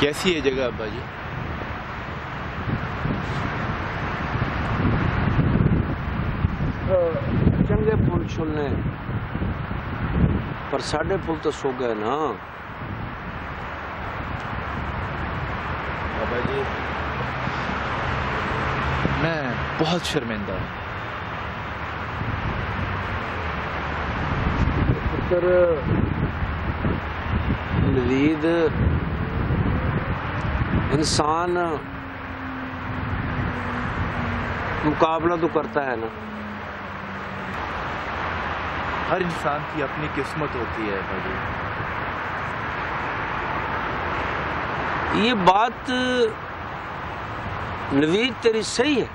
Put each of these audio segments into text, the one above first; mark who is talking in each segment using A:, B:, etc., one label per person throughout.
A: कैसी है जगह अब्बा जी?
B: चंगे पुल छुलने पर साढ़े पुल तो सो गए ना।
A: अब्बा जी मैं बहुत शर्मिंदा हूँ।
B: पुत्र नवीद, इंसान मुकाबला तो करता है ना।
A: हर इंसान की अपनी किस्मत होती है अब्बा जी।
B: ये बात नवीद तेरी सही है।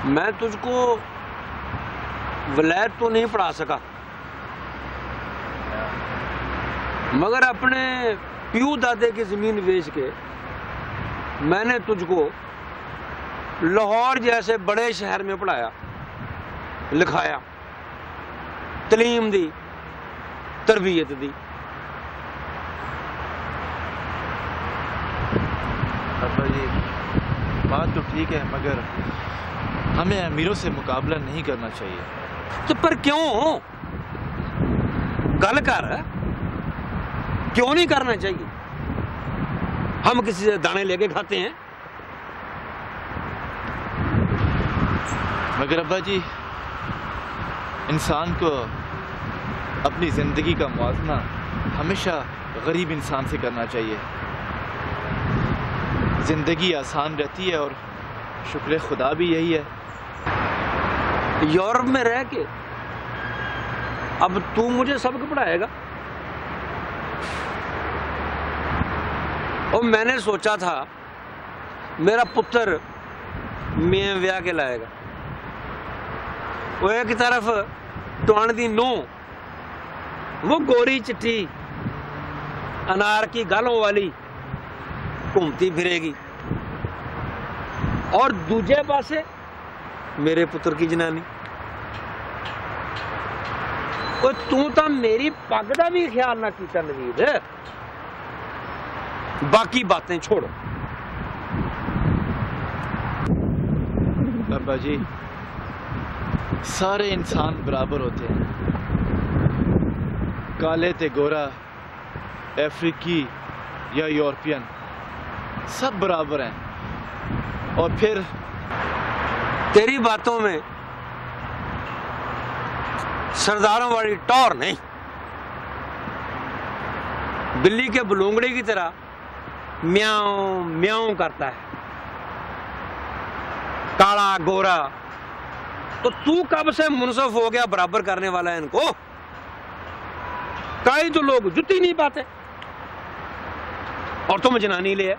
B: मैं तुझको वलायत तो नहीं पढ़ा सका, मगर अपने प्यू दादे की जमीन बेच के मैंने तुझको लाहौर जैसे बड़े शहर में पढ़ाया, लिखाया, तलीम दी, तरबियत दी।
A: अब्बा जी बात तो ठीक है, मगर हमें अमीरों से मुकाबला नहीं करना चाहिए।
B: तो पर क्यों? गल कर, क्यों नहीं करना चाहिए? हम किसी से दाने लेके खाते हैं?
A: मगर अब्बा जी इंसान को अपनी जिंदगी का मुआवजा हमेशा गरीब इंसान से करना चाहिए। जिंदगी आसान रहती है और शुक्र खुदा भी यही है।
B: यूरोप में रह के अब तू मुझे सबक पढ़ाएगा? और मैंने सोचा था मेरा पुत्र मैं ब्याह के लाएगा। वो एक तरफ टुआन दी नूं, वो गोरी चिट्ठी अनार की गालों वाली घूमती फिरेगी, और दूजे पासे मेरे पुत्र की जनानी। तू तो मेरी पग का भी ख्याल ना किया नवीद। बाकी बातें छोड़।
A: अब्बा जी सारे इंसान बराबर होते हैं, काले ते गोरा, अफ्रीकी या यूरोपियन, सब बराबर हैं। और फिर
B: तेरी बातों में सरदारों वाली टौर नहीं। बिल्ली के बुलूंगड़े की तरह म्याऊं म्याऊं करता है, काला गोरा। तो तू कब से मुनसफ हो गया बराबर करने वाला है इनको? कई तो लोग जुत्ती नहीं पाते और तुम जनानी ले।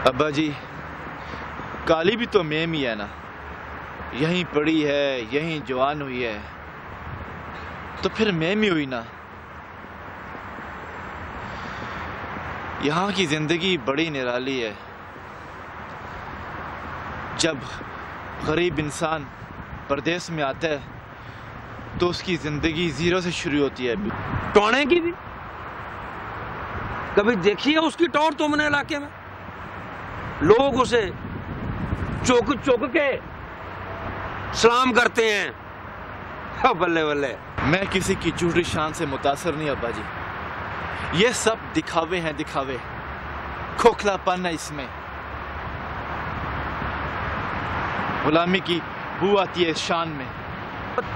A: अब्बा जी काली भी तो मेम ही है ना, यहीं पड़ी है, यहीं जवान हुई है, तो फिर मेम ही हुई ना। यहाँ की जिंदगी बड़ी निराली है। जब गरीब इंसान परदेश में आता है तो उसकी जिंदगी जीरो से शुरू होती है।
B: टोने की भी कभी देखी है उसकी टौर तुमने इलाके में? लोग उसे चौक चौक के सलाम करते हैं। बल्ले बल्ले।
A: मैं किसी की झूठी शान से मुतासर नहीं अब्बा जी, ये सब दिखावे हैं, दिखावे, खोखलापन है इसमें। गुलामी की बू आती है इस शान में।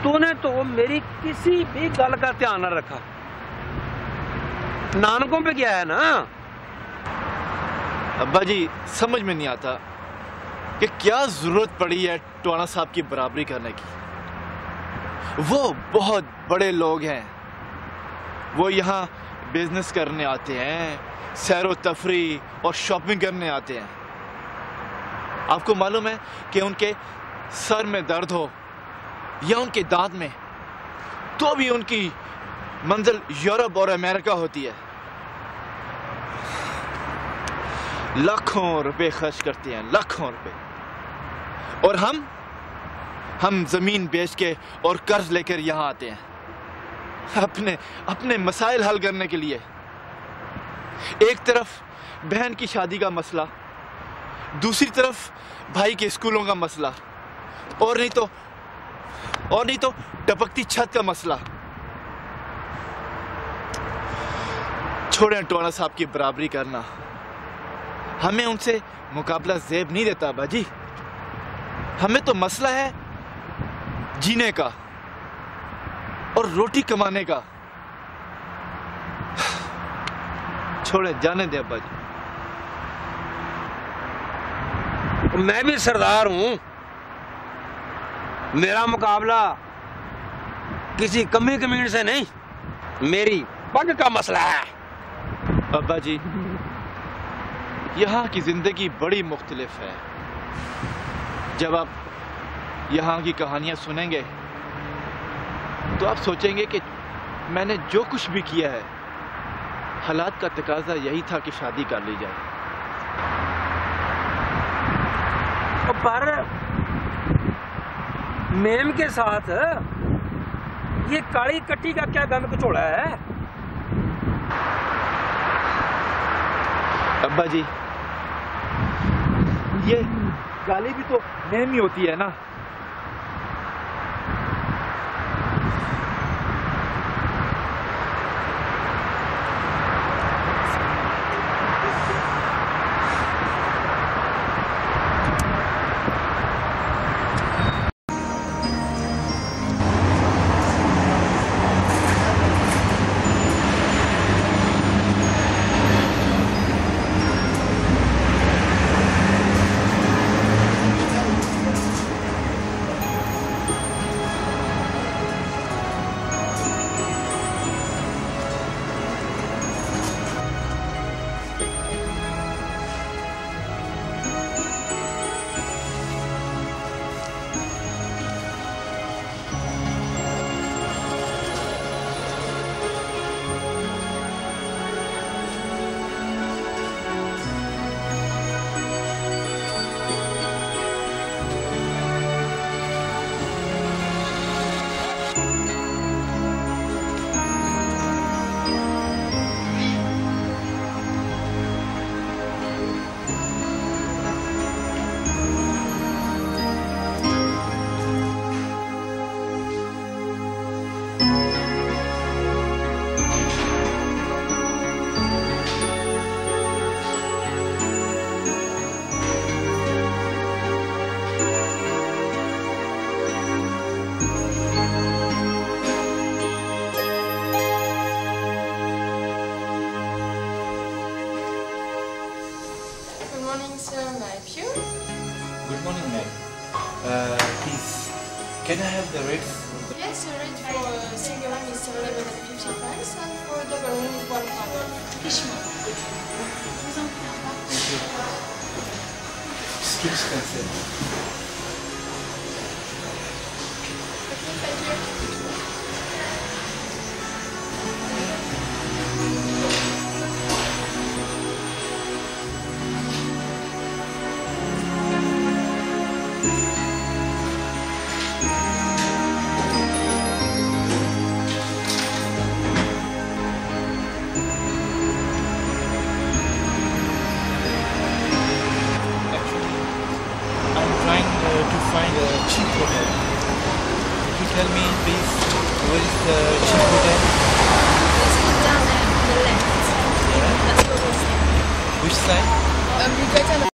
B: तूने तो मेरी किसी भी गल का ध्यान न रखा। नानकों पे गया है ना।
A: अब्बा जी समझ में नहीं आता कि क्या जरूरत पड़ी है टोना साहब की बराबरी करने की। वो बहुत बड़े लोग हैं, वो यहाँ बिजनेस करने आते हैं, सैरो तफरी और शॉपिंग करने आते हैं। आपको मालूम है कि उनके सर में दर्द हो या उनके दांत में, तो भी उनकी मंजिल यूरोप और अमेरिका होती है। लाखों रुपए खर्च करते हैं, लाखों रुपए। और हम जमीन बेच के और कर्ज लेकर यहां आते हैं। अपने अपने मसाइल हल करने के लिए। एक तरफ बहन की शादी का मसला, दूसरी तरफ भाई के स्कूलों का मसला, और नहीं तो टपकती छत का मसला। छोड़ें टोना साहब की बराबरी करना, हमें उनसे मुकाबला ज़ेब नहीं देता बाजी। हमें तो मसला है जीने का और रोटी कमाने का। छोड़े, जाने दे अब्बा जी।
B: मैं भी सरदार हूं, मेरा मुकाबला किसी कमी कमीन से नहीं, मेरी पग का मसला है।
A: अब्बा जी, यहाँ की जिंदगी बड़ी मुख्तलिफ है। जब आप यहाँ की कहानियां सुनेंगे तो आप सोचेंगे कि मैंने जो कुछ भी किया है, हालात का तकाजा यही था कि शादी कर ली जाए।
B: पर मेम के साथ ये काली कट्टी का क्या गंद कुचोड़ा है?
A: अब्बा जी, ये काली भी तो मेम ही होती है ना।
C: Good morning, ma'am. Please, can I have the rates?
D: Yes, the rate for single room is 750 francs and for double room is 1 pound each month.
C: Thank you. Just keep expensive.
D: Okay, thank you.
C: To find a cheap hotel. Could you tell me, please, where is the cheap hotel?
D: Let's go down there on the left.
C: Yeah.
D: That's where we'll stay.
C: Which side?
D: You go down